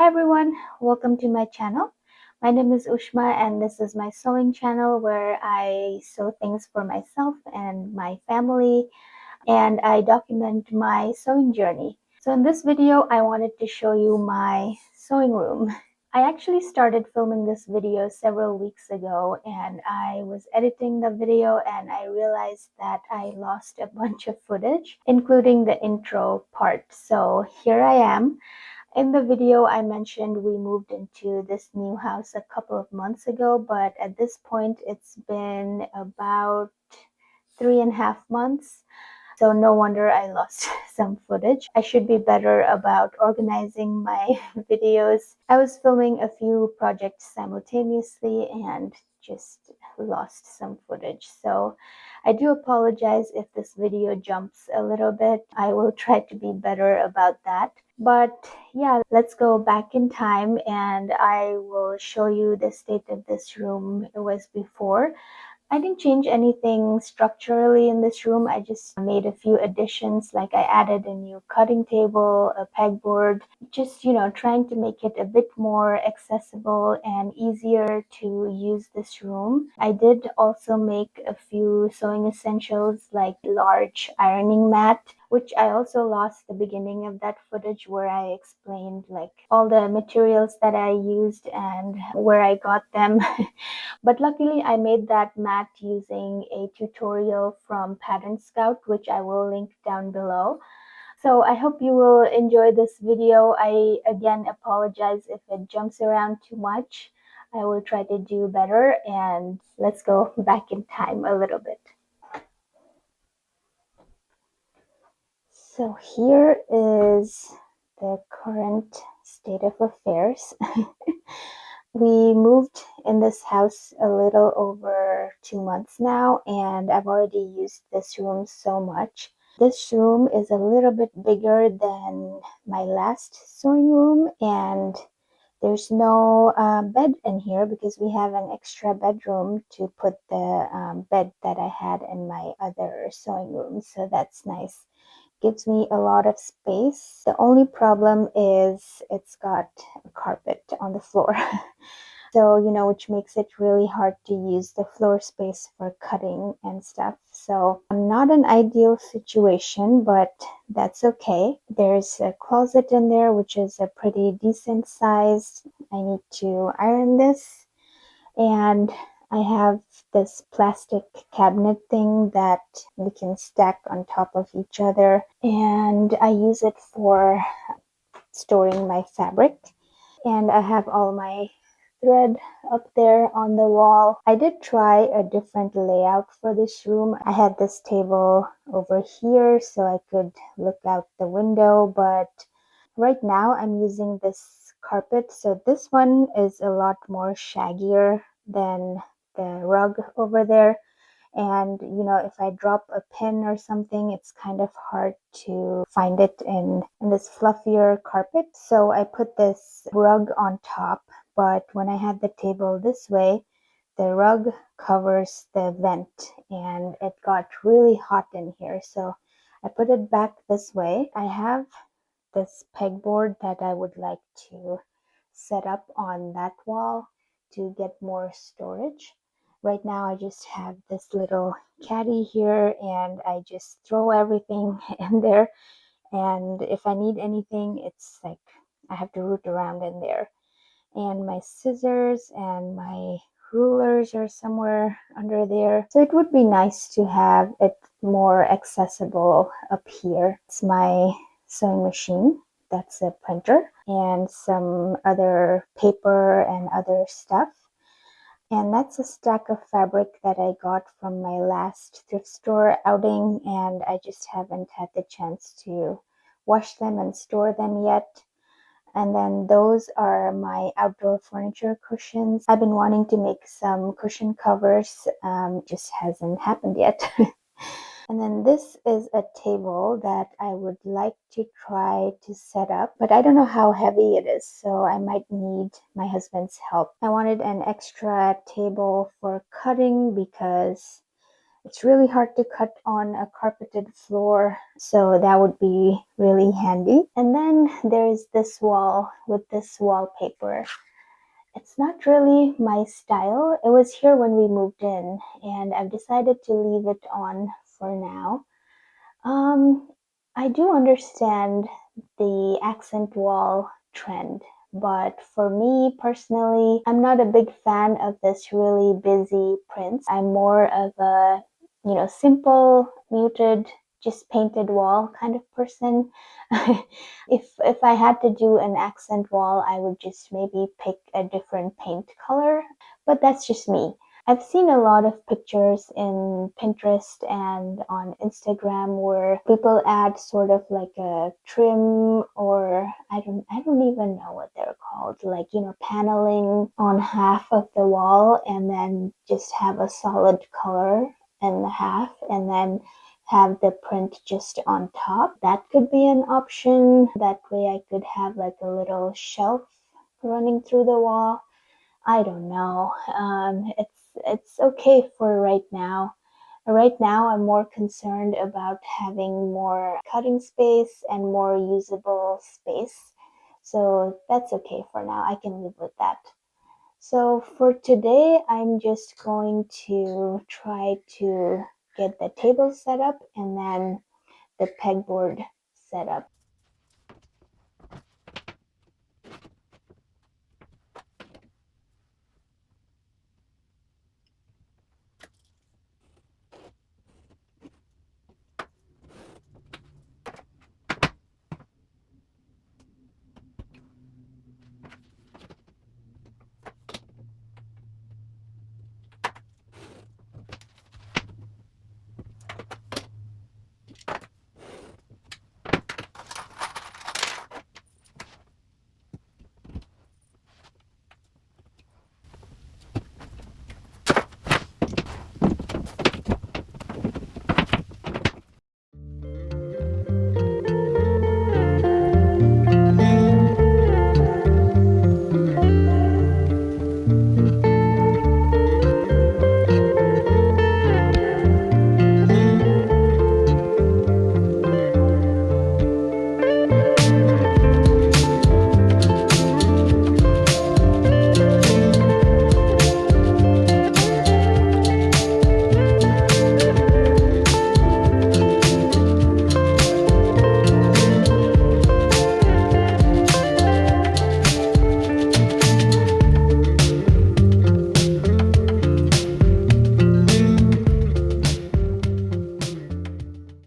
Hi everyone, welcome to my channel. My name is Ushma and this is my sewing channel where I sew things for myself and my family and I document my sewing journey. So in this video, I wanted to show you my sewing room. I actually started filming this video several weeks ago and I was editing the video and I realized that I lost a bunch of footage, including the intro part. So here I am. In the video, I mentioned we moved into this new house a couple of months ago, but at this point, it's been about 3.5 months. So no wonder I lost some footage. I should be better about organizing my videos. I was filming a few projects simultaneously and just lost some footage. So I do apologize if this video jumps a little bit. I will try to be better about that. But yeah, let's go back in time and I will show you the state of this room it was before. I didn't change anything structurally in this room. I just made a few additions, like I added a new cutting table, a pegboard, just, trying to make it a bit more accessible and easier to use this room. I did also make a few sewing essentials like large ironing mat, which I also lost the beginning of that footage where I explained like all the materials that I used and where I got them. But luckily I made that mat using a tutorial from Pattern Scout, which I will link down below. So I hope you will enjoy this video. I again apologize if it jumps around too much. I will try to do better and let's go back in time a little bit. So here is the current state of affairs. We moved in this house a little over 2 months now, and I've already used this room so much. This room is a little bit bigger than my last sewing room, and there's no bed in here because we have an extra bedroom to put the bed that I had in my other sewing room, so that's nice. Gives me a lot of space. The only problem is it's got a carpet on the floor. So, which makes it really hard to use the floor space for cutting and stuff. So, not an ideal situation, but that's okay. There's a closet in there, which is a pretty decent size. I need to iron this. And I have this plastic cabinet thing that we can stack on top of each other. And I use it for storing my fabric. And I have all my thread up there on the wall. I did try a different layout for this room. I had this table over here so I could look out the window, but right now I'm using this carpet. So this one is a lot more shaggier than the rug over there. And if I drop a pin or something, it's kind of hard to find it in this fluffier carpet. So I put this rug on top, but when I had the table this way, the rug covers the vent and it got really hot in here. So I put it back this way. I have this pegboard that I would like to set up on that wall to get more storage. Right now I just have this little caddy here and I just throw everything in there, and if I need anything it's like I have to root around in there. And my scissors and my rulers are somewhere under there. So it would be nice to have it more accessible up here. It's my sewing machine. That's a printer and some other paper and other stuff. And that's a stack of fabric that I got from my last thrift store outing, and I just haven't had the chance to wash them and store them yet. And then those are my outdoor furniture cushions. I've been wanting to make some cushion covers, just hasn't happened yet. And then this is a table that I would like to try to set up, but I don't know how heavy it is, so I might need my husband's help. I wanted an extra table for cutting because It's really hard to cut on a carpeted floor, so that would be really handy. And then there's this wall with this wallpaper. It's not really my style. It was here when we moved in, and I've decided to leave it on for now. Um, I do understand the accent wall trend, but for me personally, I'm not a big fan of this really busy prints. I'm more of a, simple, muted, just painted wall kind of person. If I had to do an accent wall, I would just maybe pick a different paint color, but that's just me. I've seen a lot of pictures in Pinterest and on Instagram where people add sort of like a trim, or I don't even know what they're called, like, paneling on half of the wall and then just have a solid color in the half and then have the print just on top. That could be an option. That way I could have like a little shelf running through the wall. I don't know. It's okay for right now. Right now, I'm more concerned about having more cutting space and more usable space. So that's okay for now. I can live with that. So for today, I'm just going to try to get the table set up and then the pegboard set up.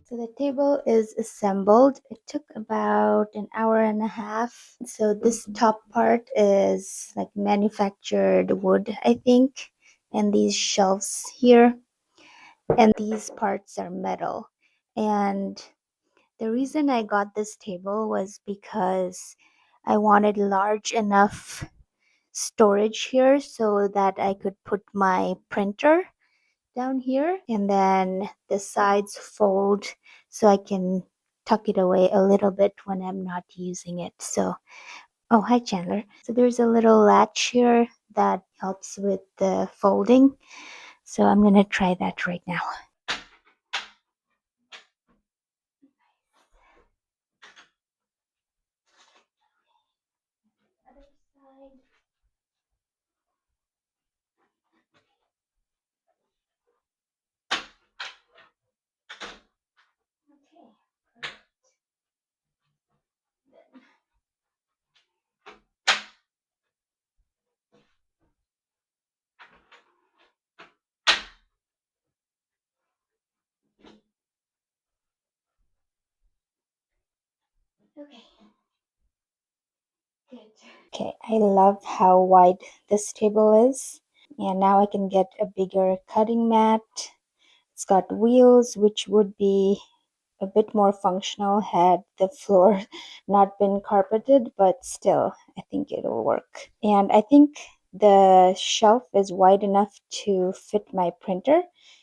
So the table is assembled. It took about an hour and a half. So this top part is like manufactured wood, I think, and these shelves here, and these parts are metal. And the reason I got this table was because I wanted large enough storage here so that I could put my printer down here, and then the sides fold so I can tuck it away a little bit when I'm not using it. So, oh, hi Chandler. So there's a little latch here that helps with the folding. So I'm going to try that right now. Other side. Okay. Okay. Good. Okay, I love how wide this table is. And now I can get a bigger cutting mat. It's got wheels, which would be a bit more functional had the floor not been carpeted, but still, I think it'll work. And I think the shelf is wide enough to fit my printer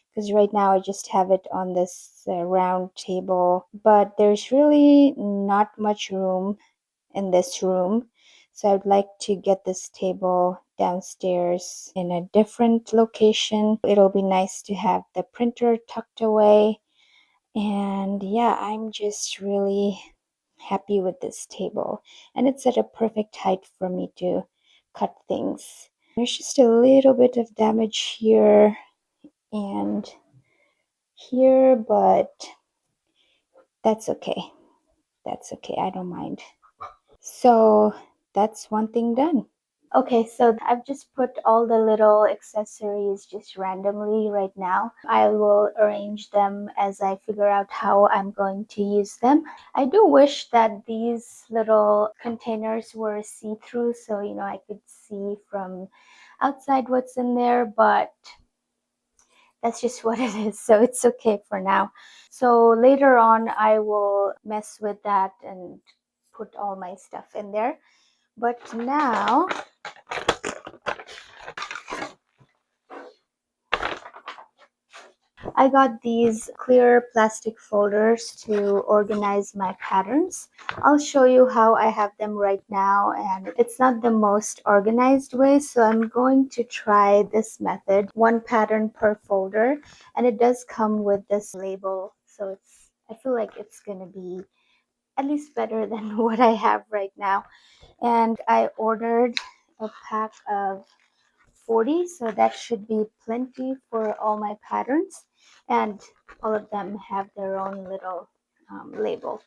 because right now I just have it on this round table, but there's really not much room in this room. So I'd like to get this table downstairs in a different location. It'll be nice to have the printer tucked away. And yeah, I'm just really happy with this table. And it's at a perfect height for me to cut things. There's just a little bit of damage here and here, but that's okay. That's okay. I don't mind. So that's one thing done. Okay, so I've just put all the little accessories just randomly right now. I will arrange them as I figure out how I'm going to use them. I do wish that these little containers were see-through so I could see from outside what's in there, but that's just what it is, so it's okay for now. So later on I will mess with that and put all my stuff in there. But now I got these clear plastic folders to organize my patterns. I'll show you how I have them right now, and it's not the most organized way, so I'm going to try this method, one pattern per folder, and it does come with this label, so I feel like it's going to be at least better than what I have right now. And I ordered a pack of 40, so that should be plenty for all my patterns, and all of them have their own little label.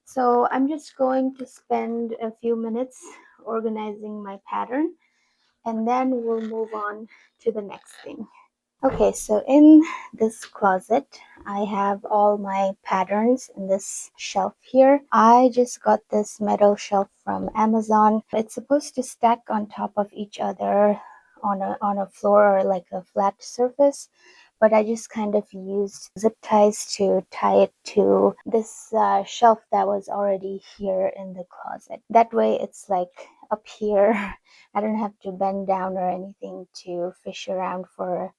So I'm just going to spend a few minutes organizing my pattern, and then we'll move on to the next thing. Okay, so in this closet, I have all my patterns in this shelf here. I just got this metal shelf from Amazon. It's supposed to stack on top of each other on a floor or like a flat surface, but I just kind of used zip ties to tie it to this shelf that was already here in the closet. That way it's like up here. I don't have to bend down or anything to fish around for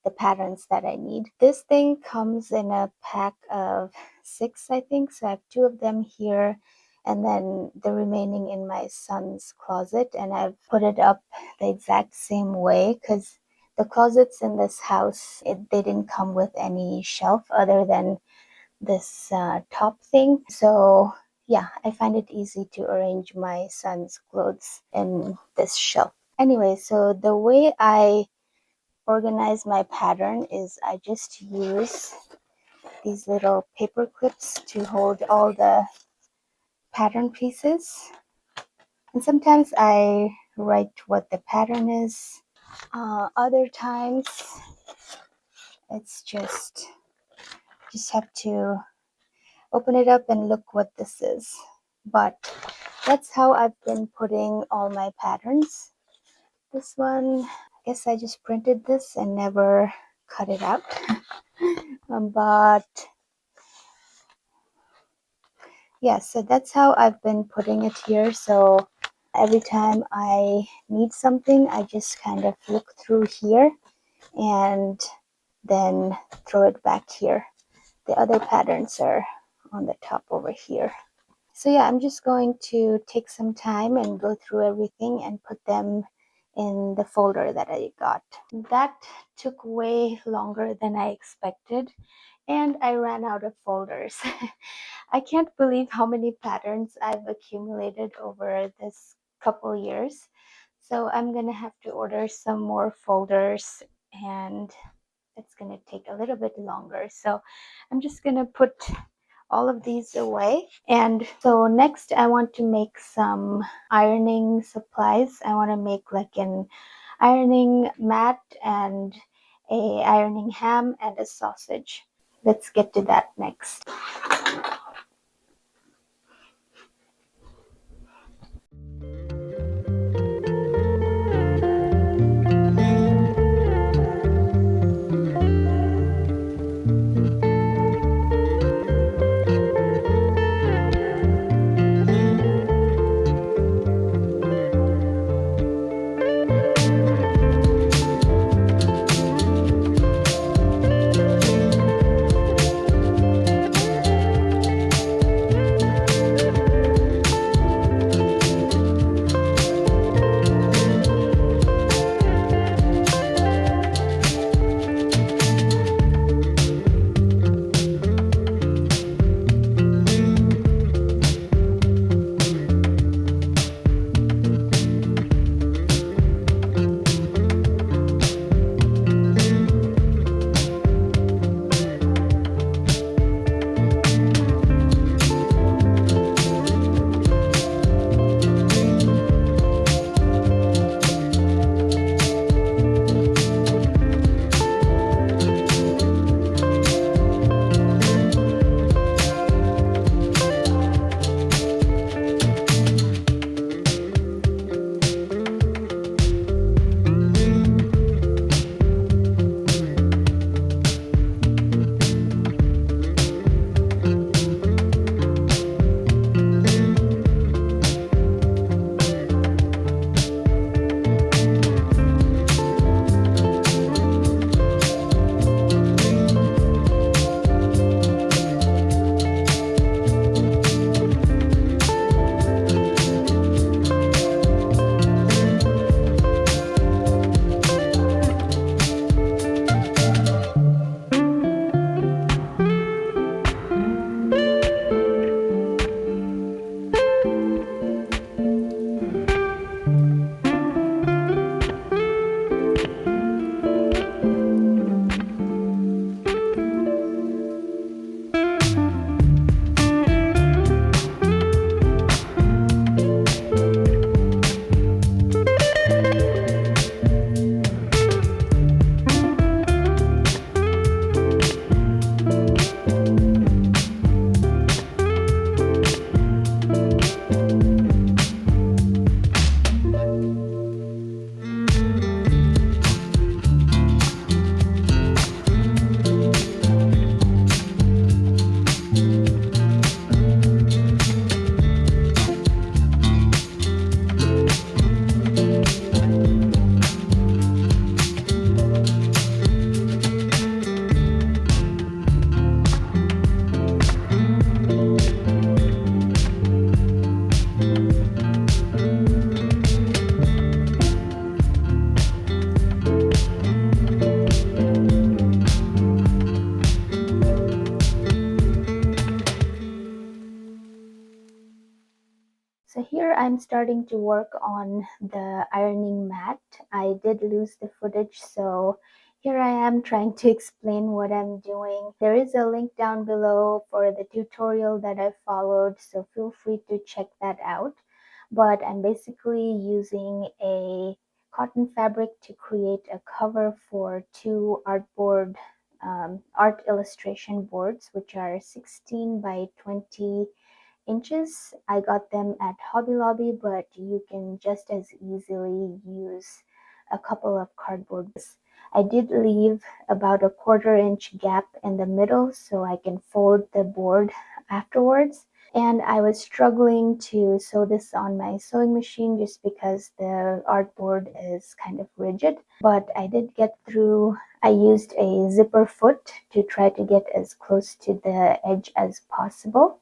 the patterns that I need. This thing comes in a pack of 6, I think. So I have 2 of them here and then the remaining in my son's closet. And I've put it up the exact same way because the closets in this house, they didn't come with any shelf other than this top thing. So yeah, I find it easy to arrange my son's clothes in this shelf. Anyway, so the way I organize my pattern is I just use these little paper clips to hold all the pattern pieces, and sometimes I write what the pattern is. Other times it's just have to open it up and look what this is. But that's how I've been putting all my patterns. This one, I guess I just printed this and never cut it out. But yeah, so that's how I've been putting it here. So every time I need something, I just kind of look through here and then throw it back here. The other patterns are on the top over here. So yeah, I'm just going to take some time and go through everything and put them in the folder that I got. That took way longer than I expected, and I ran out of folders. I can't believe how many patterns I've accumulated over this couple years. So I'm gonna have to order some more folders, and it's gonna take a little bit longer. So I'm just gonna put all of these away. And so next I want to make some ironing supplies. I want to make like an ironing mat and a ironing ham and a sausage. Let's get to that next. I'm starting to work on the ironing mat. I did lose the footage, so here I am trying to explain what I'm doing. There is a link down below for the tutorial that I followed, so feel free to check that out. But I'm basically using a cotton fabric to create a cover for two art illustration boards, which are 16 by 20 inches. I got them at Hobby Lobby, but you can just as easily use a couple of cardboard. I did leave about a 1/4 inch gap in the middle so I can fold the board afterwards. And I was struggling to sew this on my sewing machine just because the artboard is kind of rigid, but I did get through. I used a zipper foot to try to get as close to the edge as possible.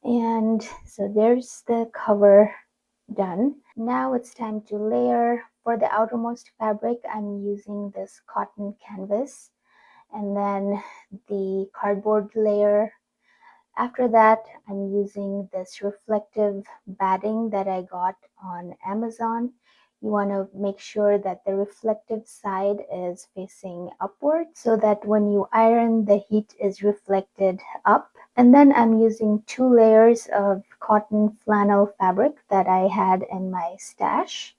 And so there's the cover done. Now it's time to layer. For the outermost fabric, I'm using this cotton canvas and then the cardboard layer. After that, I'm using this reflective batting that I got on Amazon. You want to make sure that the reflective side is facing upward so that when you iron, the heat is reflected up. And then I'm using 2 layers of cotton flannel fabric that I had in my stash.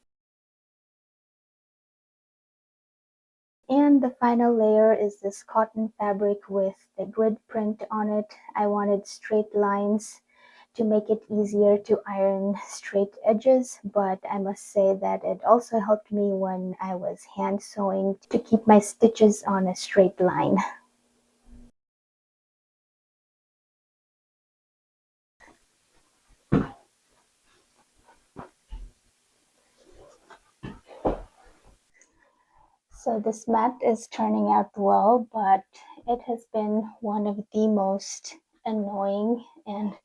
And the final layer is this cotton fabric with the grid print on it. I wanted straight lines to make it easier to iron straight edges, but I must say that it also helped me when I was hand sewing to keep my stitches on a straight line. So this mat is turning out well, but it has been one of the most annoying and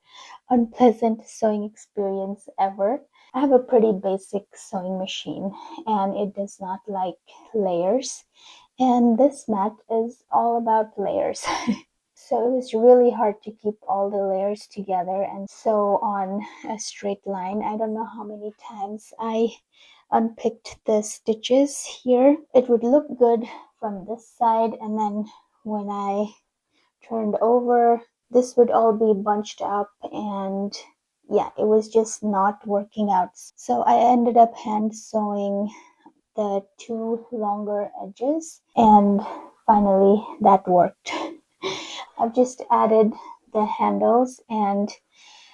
unpleasant sewing experience ever. I have a pretty basic sewing machine and it does not like layers. And this mat is all about layers. So it was really hard to keep all the layers together and sew on a straight line. I don't know how many times I unpicked the stitches here. It would look good from this side, and then when I turned over, this would all be bunched up, and yeah, it was just not working out. So I ended up hand sewing the two longer edges, and finally that worked. I've just added the handles, and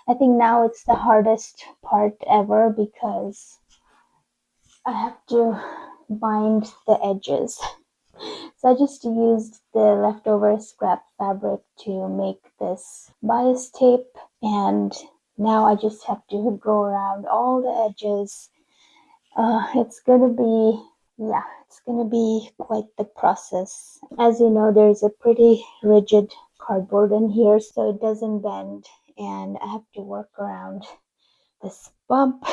I think now it's the hardest part ever because I have to bind the edges. So I just used the leftover scrap fabric to make this bias tape, and now I just have to go around all the edges. It's gonna be, yeah, it's gonna be quite the process. As you know, there's a pretty rigid cardboard in here, so it doesn't bend, and I have to work around this bump,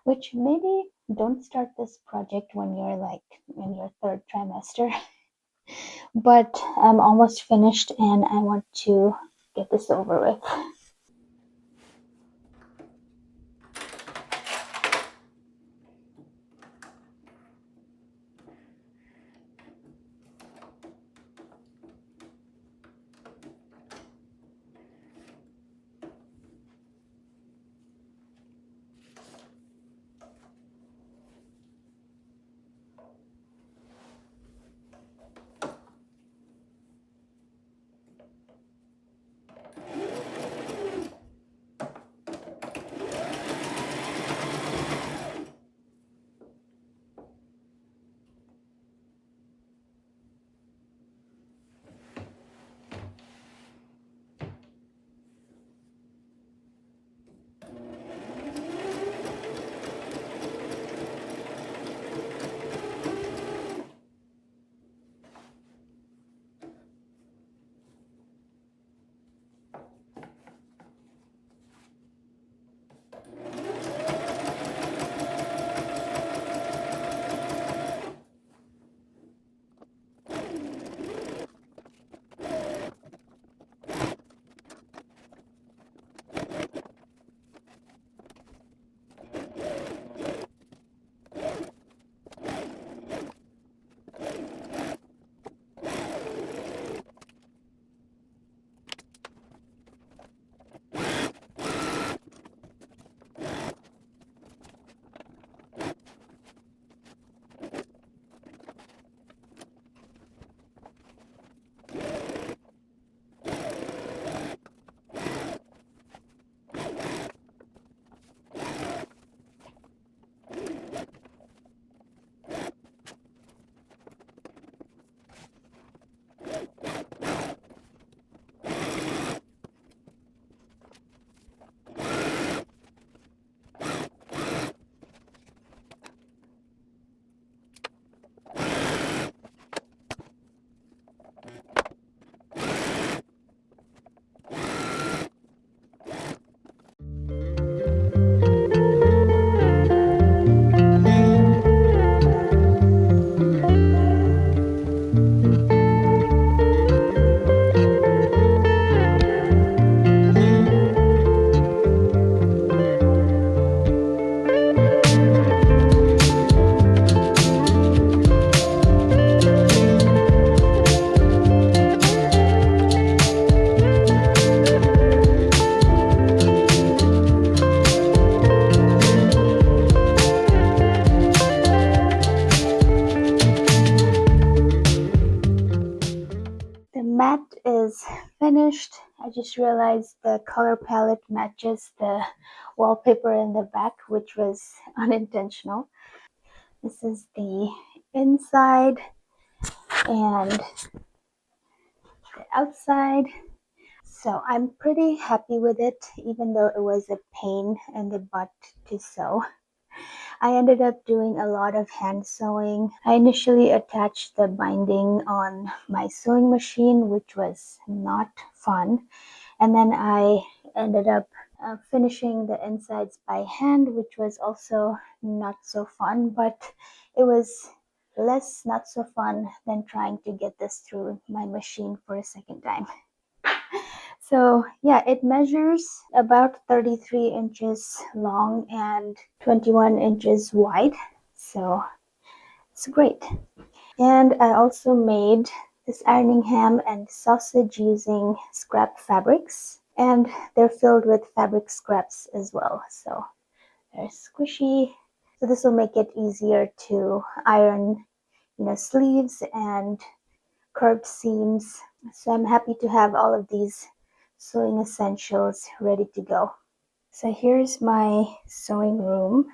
which maybe don't start this project when you're like in your third trimester. But I'm almost finished and I want to get this over with. I just realized the color palette matches the wallpaper in the back, which was unintentional. This is the inside and the outside. So I'm pretty happy with it, even though it was a pain in the butt to sew. I ended up doing a lot of hand sewing. I initially attached the binding on my sewing machine, which was not fun. And then I ended up finishing the insides by hand, which was also not so fun, but it was less not so fun than trying to get this through my machine for a second time. So yeah, it measures about 33 inches long and 21 inches wide. So it's great. And I also made this ironing ham and sausage using scrap fabrics. And they're filled with fabric scraps as well. So they're squishy. So this will make it easier to iron, sleeves and curved seams. So I'm happy to have all of these sewing essentials ready to go. So here's my sewing room.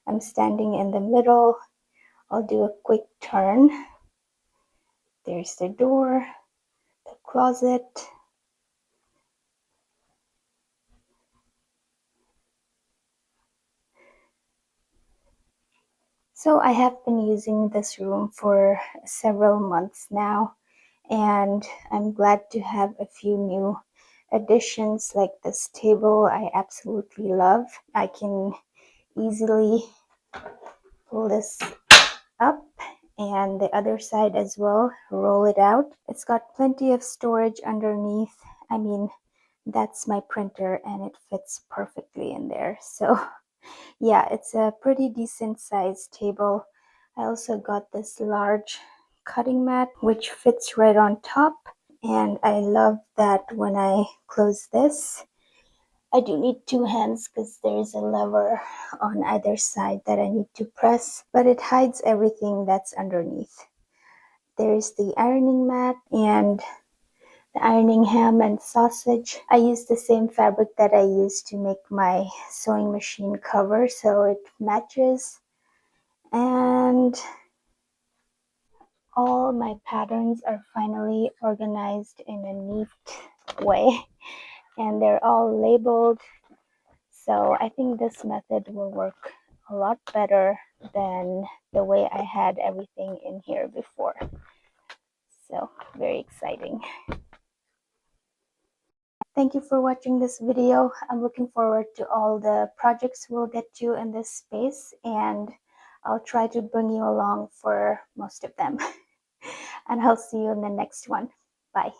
I'm standing in the middle. I'll do a quick turn. There's the door, the closet. So I have been using this room for several months now, and I'm glad to have a few new additions like this table I absolutely love. I can easily pull this up and the other side as well, roll it out. It's got plenty of storage underneath. I mean, that's my printer and it fits perfectly in there. So yeah, it's a pretty decent sized table. I also got this large cutting mat which fits right on top, and I love that when I close this, I do need two hands because there's a lever on either side that I need to press, but it hides everything that's underneath. There's the ironing mat and the ironing ham and sausage. I use the same fabric that I used to make my sewing machine cover, so it matches. And all my patterns are finally organized in a neat way, and they're all labeled. So I think this method will work a lot better than the way I had everything in here before. So very exciting. Thank you for watching this video. I'm looking forward to all the projects we'll get to in this space, and I'll try to bring you along for most of them. And I'll see you in the next one. Bye.